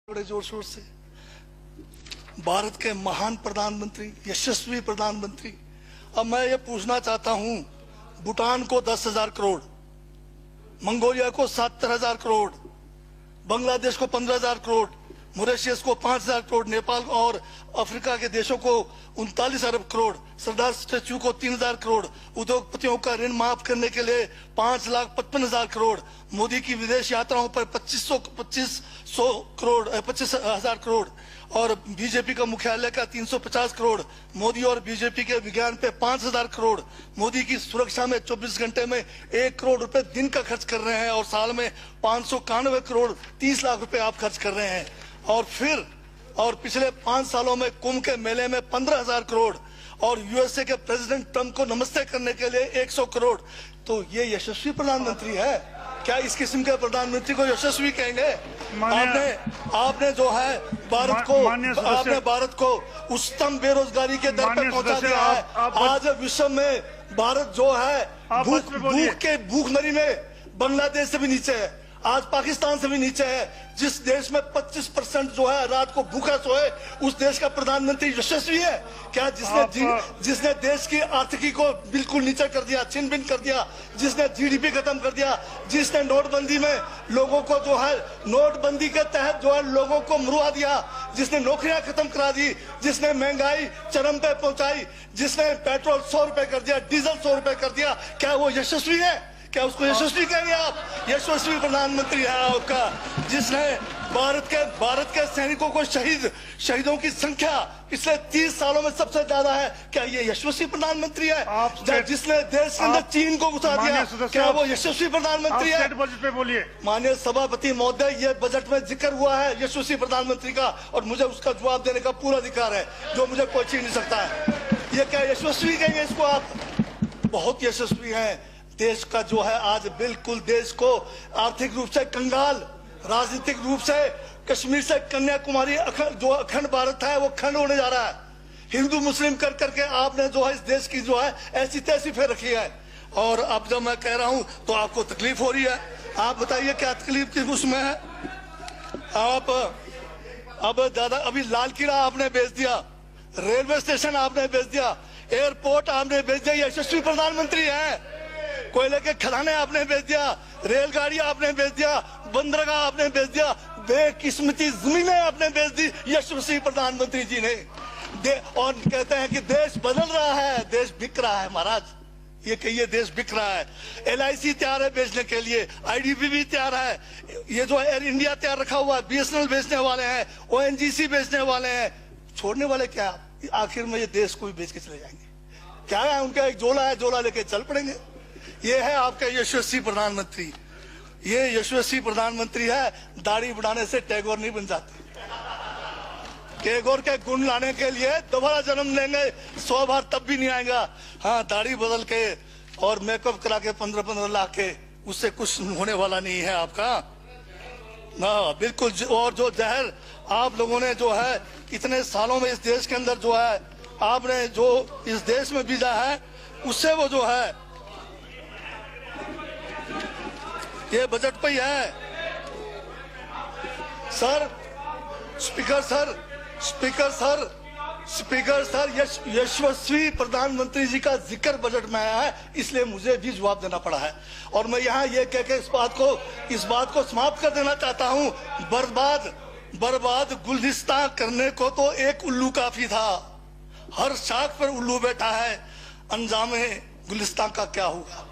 बड़े जोर शोर से भारत के महान प्रधानमंत्री, यशस्वी प्रधानमंत्री। अब मैं ये पूछना चाहता हूं, भूटान को 10,000 करोड़, मंगोलिया को 70,000 करोड़, बांग्लादेश को 15,000 करोड़, मॉरिशस को 5,000 करोड़, नेपाल और अफ्रीका के देशों को 39 अरब करोड़, सरदार स्टैच्यू को 3,000 करोड़, उद्योगपतियों का ऋण माफ करने के लिए 5,55,000 करोड़, मोदी की विदेश यात्राओं पर 25,000 करोड़ और बीजेपी का मुख्यालय का 350 करोड़, मोदी और बीजेपी के विज्ञान पे 5,000 करोड़, मोदी की सुरक्षा में 24 घंटे में 1 करोड़ रुपए दिन का खर्च कर रहे हैं और साल में 591 करोड़ 30 लाख रुपए आप खर्च कर रहे हैं। और पिछले 5 सालों में कुंभ के मेले में 15,000 करोड़ और यूएसए के प्रेसिडेंट ट्रंप को नमस्ते करने के लिए 100 करोड़। तो ये यशस्वी प्रधानमंत्री है क्या? इस किस्म के प्रधानमंत्री को यशस्वी कहेंगे? आपने जो है भारत को उच्चतम बेरोजगारी के दर पर पहुंचा दिया है। आज विश्व में भारत जो है भूखमरी में बांग्लादेश से भी नीचे है, आज पाकिस्तान से भी नीचे है। जिस देश में 25% जो है रात को भूखा सोए, उस देश का प्रधानमंत्री यशस्वी है क्या? जिसने देश की आर्थिकी को बिल्कुल नीचे कर दिया, छिन भिन कर दिया, जिसने जीडीपी खत्म कर दिया, जिसने नोटबंदी में लोगों को जो है नोटबंदी के तहत जो है लोगों को मरवा दिया, जिसने नौकरियां खत्म करा दी, जिसने महंगाई चरम पे पहुंचाई, जिसने पेट्रोल 100 रुपए कर दिया, डीजल 100 रुपए कर दिया, क्या वो यशस्वी है? क्या उसको यशस्वी कहेंगे आप? यशस्वी प्रधानमंत्री है आपका, जिसने भारत के सैनिकों को शहीदों की संख्या पिछले 30 सालों में सबसे ज्यादा है। क्या ये यशस्वी प्रधानमंत्री है? जिसने देश के अंदर चीन को घुसा दिया, क्या वो यशस्वी प्रधानमंत्री है? बजट पे बोलिए। माननीय सभापति महोदय, ये बजट में जिक्र हुआ है यशस्वी प्रधानमंत्री का और मुझे उसका जवाब देने का पूरा अधिकार है, जो मुझे कोई छीन नहीं सकता है। ये क्या यशस्वी कहेंगे इसको आप? बहुत यशस्वी है। देश का जो है आज बिल्कुल देश को आर्थिक रूप से कंगाल, राजनीतिक रूप से कश्मीर से कन्याकुमारी जो अखंड भारत है वो खंड होने जा रहा है। हिंदू मुस्लिम कर करके आपने जो है इस देश की जो है ऐसी तैसी फेर रखी है। और अब जब मैं कह रहा हूं तो आपको तकलीफ हो रही है। आप बताइए क्या तकलीफ की उसमें है? आप अब दादा अभी लाल किला आपने बेच दिया, रेलवे स्टेशन आपने बेच दिया, एयरपोर्ट आपने बेच दिया। यशस्वी प्रधानमंत्री है। कोयले के खदाने आपने बेच दिया, रेलगाड़ी आपने बेच दिया, बंदरगाह आपने बेच दिया, बेकिस्मती जमीनें आपने बेच दी यशस्वी प्रधानमंत्री जी ने। और कहते हैं कि देश बदल रहा है, देश बिक रहा है। महाराज ये कहिए देश बिक रहा है। LIC तैयार है बेचने के लिए, IDB भी तैयार है, ये जो एयर इंडिया तैयार रखा हुआ है, BSNL बेचने वाले हैं, ONGC बेचने वाले हैं। छोड़ने वाले क्या? आखिर में ये देश को भी बेच के चले जाएंगे। क्या है उनका? एक झोला है, झोला लेके चल पड़ेंगे। ये है आपका यशस्वी प्रधानमंत्री। ये यशस्वी प्रधानमंत्री है। दाढ़ी बढ़ाने से टैगोर नहीं बन जाते। टैगोर के गुण लाने के लिए दोबारा जन्म लेंगे 100 बार तब भी नहीं आएगा। हाँ, दाढ़ी बदल के और मेकअप करा के 15-15 लाख के, उससे कुछ होने वाला नहीं है आपका ना, बिल्कुल। और जो जहर आप लोगों ने जो है इतने सालों में इस देश के अंदर जो है आपने जो इस देश में बीजा है, उससे वो जो है ये बजट पे ही है। सर स्पीकर सर यशस्वी प्रधानमंत्री जी का जिक्र बजट में आया है, इसलिए मुझे भी जवाब देना पड़ा है। और मैं यहाँ ये कह के इस बात को समाप्त कर देना चाहता हूँ, बर्बाद गुलदस्ता करने को तो एक उल्लू काफी था, हर शाख पर उल्लू बैठा है, अंजामे गुलिस्तान का क्या होगा?